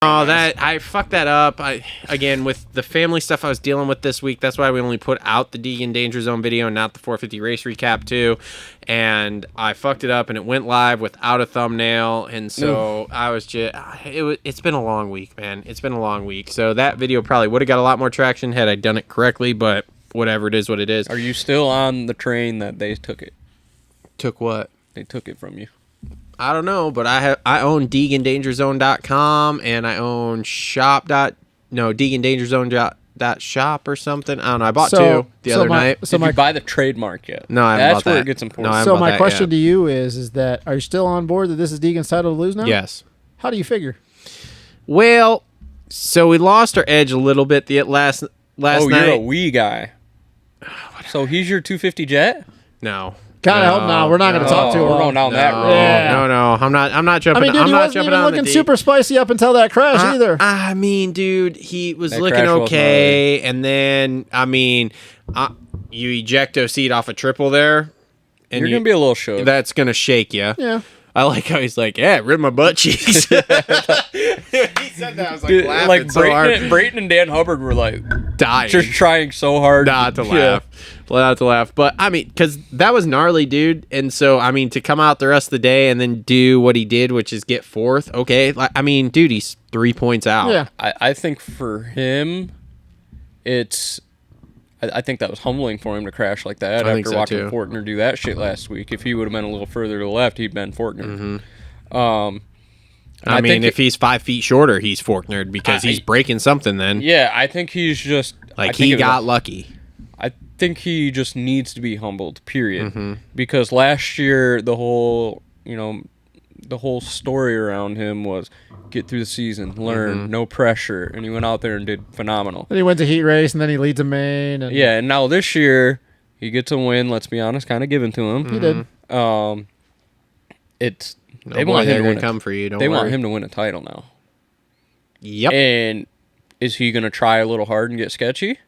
Oh, that I fucked that up. Again, with the family stuff I was dealing with this week, that's why we only put out the Deegan Danger Zone video and not the 450 race recap too. And I fucked it up, and it went live without a thumbnail, and so I was just it's been a long week, man. It's been a long week. So that video probably would have got a lot more traction had I done it correctly, but whatever, it is what it is. Are you still on the train that they took it? Took what? They took it from you. I don't know, but I own DeeganDangerZone.com, and I own DeeganDangerZone.shop or something. I don't know. I bought two the other night. Did you buy the trademark yet? No, I haven't That's bought that. where it gets important. No, so my question to you is that are you still on board that this is Deegan's title to lose now? Yes. How do you figure? Well, so we lost our edge a little bit last night. Oh, you're a wee guy. So he's your 250 jet? No. God help now. We're not going to talk too long. We're going down that road. Yeah. No. I'm not jumping. I mean, dude, he wasn't even looking super spicy up until that crash either. I mean, dude, he was looking okay, and then you ejecto seat off a triple there, and you're gonna be a little shook. That's gonna shake you. Yeah. I like how he's like, yeah, rip my butt cheeks. He said that, I was like, dude, laughing like so hard. Brayton and Dan Hubbard were like dying, just trying so hard not to laugh. Not to laugh, but I mean, because that was gnarly, dude. And so, I mean, to come out the rest of the day and then do what he did, which is get fourth, okay. I mean, dude, he's 3 points out. Yeah, I think for him, I think that was humbling for him to crash like that after watching Fortner do that shit last week. If he would have been a little further to the left, he'd been Fortner. Mm-hmm. I mean, if he's 5 feet shorter, he's Fortnered because he's breaking something then. Yeah, I think he's just... Like, he got lucky. I think he just needs to be humbled, period. Because last year, the whole story around him was get through the season, learn, no pressure, and he went out there and did phenomenal. Then he wins a heat race, and then he leads a main. And yeah, and now this year, he gets a win, let's be honest, kind of given to him. He did. They want him to come for you. They want him to win a title now. Yep. And is he going to try a little hard and get sketchy?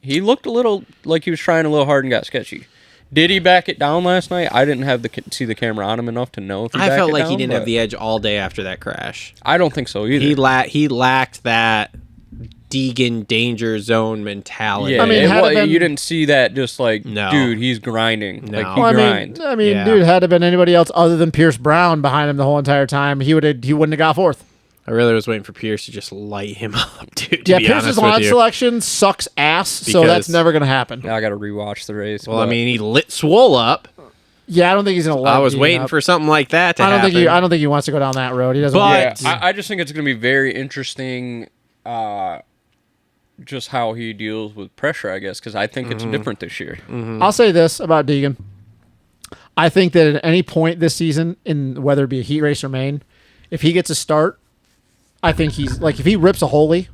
He looked a little like he was trying a little hard and got sketchy. Did he back it down last night? I didn't see the camera on him enough to know if he backed it down. I felt like he didn't have the edge all day after that crash. I don't think so either. He lacked that Deegan Danger Zone mentality. Yeah, I mean, you didn't see that just like, dude, he's grinding. No. Like, he grinds. I mean, dude, had it been anybody else other than Pierce Brown behind him the whole entire time, he wouldn't have got fourth. I really was waiting for Pierce to just light him up, dude. Yeah, Pierce's line selection sucks ass, so that's never going to happen. Now I got to rewatch the race. Well, I mean, he lit Swole up. Yeah, I don't think he's going to light. I was waiting for something like that to happen. I don't think he wants to go down that road. He doesn't. But I just think it's going to be very interesting, just how he deals with pressure. I guess because I think it's different this year. I'll say this about Deegan. I think that at any point this season, in whether it be a heat race or main, if he gets a start, I think he's like if he rips a holy,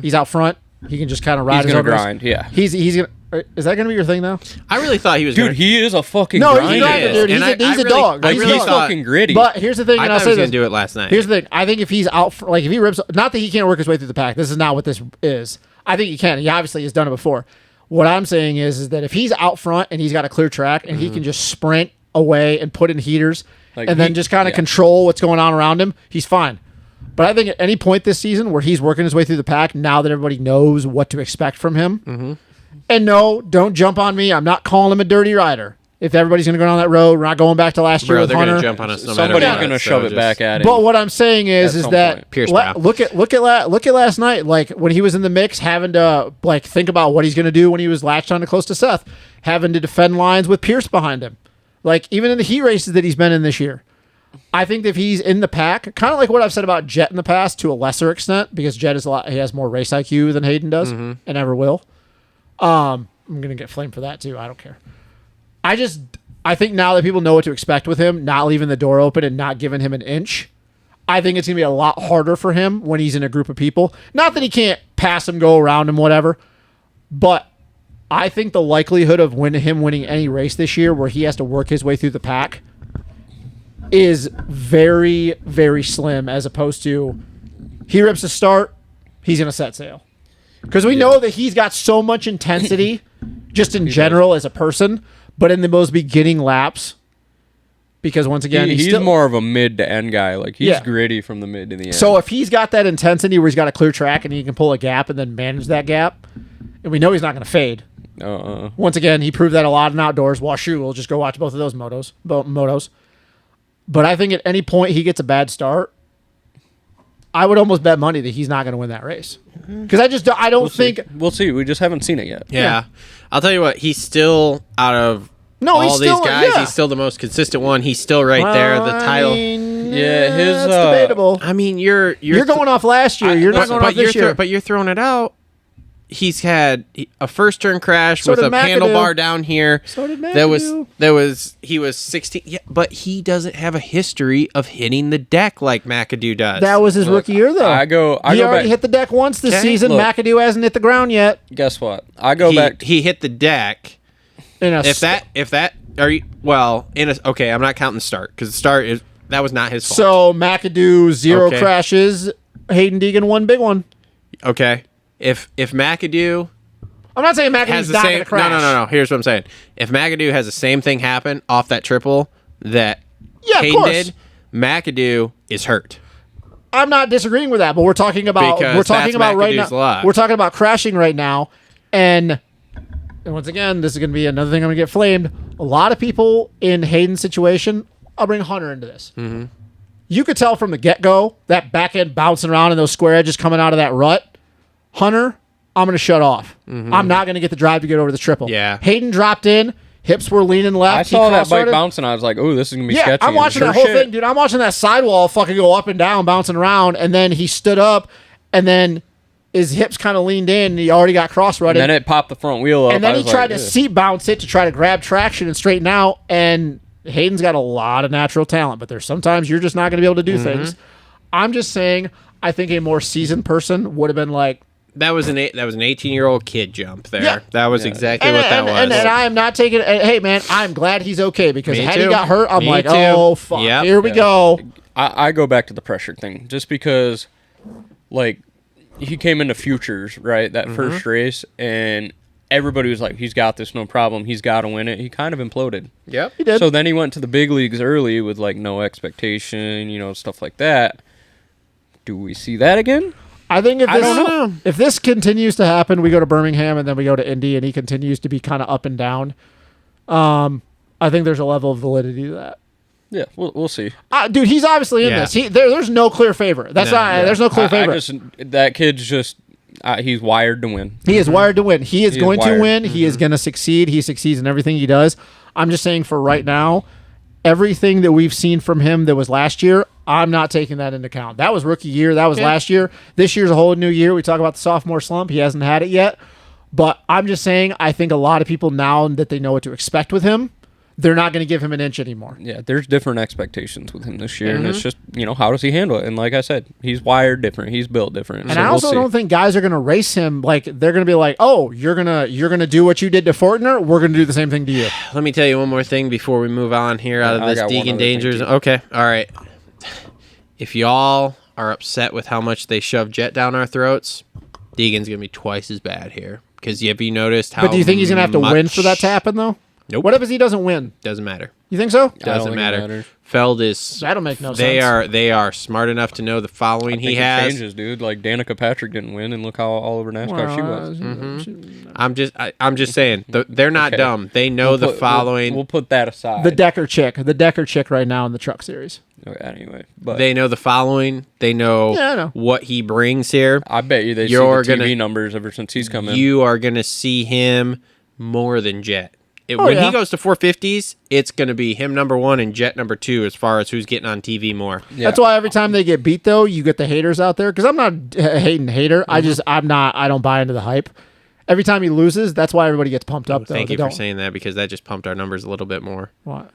he's out front. He can just kind of ride his own grind. Yeah, he's gonna. Is that gonna be your thing now? I really thought he was. Dude, he is a fucking. No, grinder. he's a grinder, dude. He's a dog. He's fucking gritty. But here's the thing, and I'll say this. I thought he was gonna do it last night. Here's the thing. I think if he's out, if he rips, not that he can't work his way through the pack. This is not what this is. I think he can. He obviously has done it before. What I'm saying is that if he's out front and he's got a clear track and he can just sprint away and put in heaters and then just kind of control what's going on around him, he's fine. But I think at any point this season where he's working his way through the pack, now that everybody knows what to expect from him, and no, don't jump on me. I'm not calling him a dirty rider. If everybody's going to go down that road, we're not going back to last year with they're Hunter. Going to jump on us no Somebody's matter what. going to shove it back at him. But what I'm saying is that look at last night, like when he was in the mix, having to like think about what he's going to do when he was latched on to close to Seth, having to defend lines with Pierce behind him, like even in the heat races that he's been in this year. I think that if he's in the pack, kind of like what I've said about Jet in the past to a lesser extent, because Jet is he has more race IQ than Hayden does and ever will. I'm gonna get flamed for that too. I don't care. I think now that people know what to expect with him, not leaving the door open and not giving him an inch, I think it's gonna be a lot harder for him when he's in a group of people. Not that he can't pass him, go around him, whatever, but I think the likelihood of him winning any race this year where he has to work his way through the pack is very, very slim, as opposed to he rips a start, he's going to set sail. Because we know that he's got so much intensity just in general as a person, but in the most beginning laps, because once again, he's still, more of a mid to end guy. Like he's gritty from the mid to the end. So if he's got that intensity where he's got a clear track and he can pull a gap and then manage that gap, and we know he's not going to fade. Once again, he proved that a lot in outdoors. Washu, we'll just go watch both of those motos. But I think at any point he gets a bad start, I would almost bet money that he's not going to win that race. Because I don't think... We'll see. We just haven't seen it yet. Yeah. I'll tell you what, he's still out of all these guys, he's still the most consistent one. He's still right there. The title... That's debatable. I mean, you're going off last year. You're not going off this year. But you're throwing it out. He's had a first turn crash with a handlebar down here. So did McAdoo. He was 16. Yeah, but he doesn't have a history of hitting the deck like McAdoo does. That was his rookie year, though. He already hit the deck once this season. Look, McAdoo hasn't hit the ground yet. Guess what? He hit the deck. I'm not counting the start because the start that was not his fault. So McAdoo 0 crashes. Hayden Deegan 1 big one. Okay. If McAdoo, I'm not saying McAdoo's not going to crash. No. Here's what I'm saying. If McAdoo has the same thing happen off that triple that Hayden did, McAdoo is hurt. I'm not disagreeing with that, but we're talking about right now. Luck. We're talking about crashing right now, and once again, this is going to be another thing I'm going to get flamed. A lot of people in Hayden's situation, I'll bring Hunter into this. Mm-hmm. You could tell from the get-go that back end bouncing around and those square edges coming out of that rut. Hunter, I'm going to shut off. Mm-hmm. I'm not going to get the drive to get over the triple. Yeah. Hayden dropped in. Hips were leaning left. I saw that bike bouncing. I was like, "Oh, this is going to be sketchy." I'm watching that whole thing, dude. I'm watching that sidewall fucking go up and down, bouncing around, and then he stood up, and then his hips kind of leaned in, and he already got cross-rutted. And then it popped the front wheel up. And then he tried to seat bounce it to try to grab traction and straighten out, and Hayden's got a lot of natural talent, but there's sometimes you're just not going to be able to do things. I'm just saying, I think a more seasoned person would have been like, That was an 18-year-old kid jump there. Yeah. That was exactly what that was. And I am not taking it. Hey, man, I'm glad he's okay because had he got hurt, I'm like, oh, fuck. Yep. Here we go. I go back to the pressure thing just because, like, he came into Futures, right, that first race, and everybody was like, he's got this, no problem. He's got to win it. He kind of imploded. Yep. He did. So then he went to the big leagues early with, like, no expectation, stuff like that. Do we see that again? I think if this continues to happen, we go to Birmingham and then we go to Indy, and he continues to be kind of up and down. I think there's a level of validity to that. Yeah, we'll see. Dude, he's obviously in this. There's no clear favorite. There's no clear favorite. That kid's just he's wired to win. He is wired to win. He is going to win. Mm-hmm. He is going to succeed. He succeeds in everything he does. I'm just saying for right now, everything that we've seen from him that was last year, I'm not taking that into account. That was rookie year. That was last year. This year's a whole new year. We talk about the sophomore slump. He hasn't had it yet. But I'm just saying, I think a lot of people now that they know what to expect with him, they're not going to give him an inch anymore. Yeah, there's different expectations with him this year, and it's just, how does he handle it? And like I said, he's wired different. He's built different. And so I also don't think guys are going to race him like they're going to be like, oh, you're gonna do what you did to Fortner. We're going to do the same thing to you. Let me tell you one more thing before we move on here out of this Deegan Dangers. Okay, all right. If y'all are upset with how much they shove Jet down our throats, Deegan's going to be twice as bad here. Because have you noticed how But do you think he's going to have to win for that to happen, though? Nope. What if he doesn't win? Doesn't matter. You think so? Doesn't matter. Feld is... That'll make no sense. They are smart enough to know the following he has. It changes, dude. Like, Danica Patrick didn't win, and look how all over NASCAR she was. Mm-hmm. I'm just saying. They're not dumb. They know the following. We'll put that aside. The Decker chick right now in the truck series. Okay, anyway. But they know the following. They know what he brings here. I bet you they see the TV numbers ever since he's come in. You are going to see him more than Jet. When he goes to 450s, it's going to be him number 1 and Jet number 2 as far as who's getting on TV more. Yeah. That's why every time they get beat, though, you get the haters out there. Because I'm not a hating hater. Mm-hmm. I don't buy into the hype. Every time he loses, that's why everybody gets pumped up. Thank you for saying that, because that just pumped our numbers a little bit more. What?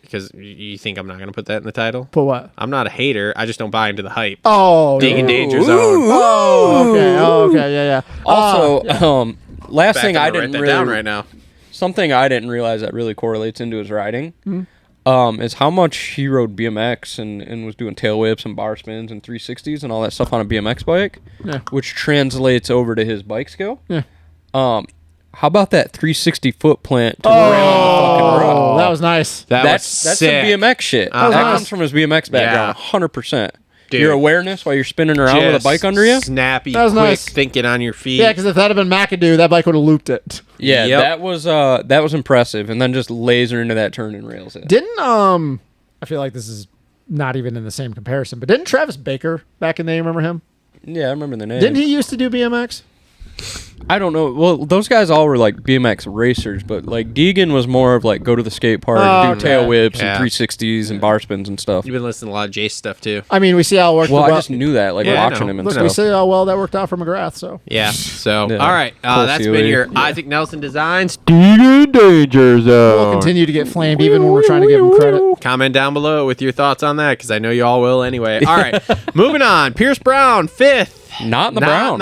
Because you think I'm not going to put that in the title? Put what? I'm not a hater. I just don't buy into the hype. Oh. Deegan Danger Zone. Oh, okay. Yeah. Also, last thing I didn't really... down right now. Something I didn't realize that really correlates into his riding is how much he rode BMX and was doing tail whips and bar spins and 360s and all that stuff on a BMX bike, which translates over to his bike skill. Yeah. How about that 360 foot plant to the rail on the fucking road? that was nice. That's sick. some BMX shit. That comes from his BMX background, 100%. Dude. Your awareness while you're spinning around with a bike under you. Snappy, quick nice. Thinking on your feet. Yeah, because if that had been McAdoo, that bike would have looped it. Yeah, that was impressive. And then just laser into that turn and rails it. Didn't I feel like this is not even in the same comparison, but didn't Travis Baker back in the day, remember him? Yeah, I remember the name. Didn't he used to do BMX? I don't know. Well, those guys all were like BMX racers, but like Deegan was more of like go to the skate park, do tail whips and 360s and bar spins and stuff. You've been listening to a lot of Jace stuff too. I mean, we see how it worked. Well, I just knew that, like watching him and stuff. We see how well that worked out for McGrath. So all right, that's been your Isaac Nelson Designs Deegan Danger Zone. We'll continue to get flamed even when we're trying to give him credit. Comment down below with your thoughts on that because I know you all will anyway. All right, moving on. Pierce Brown 5th. Not in the brown.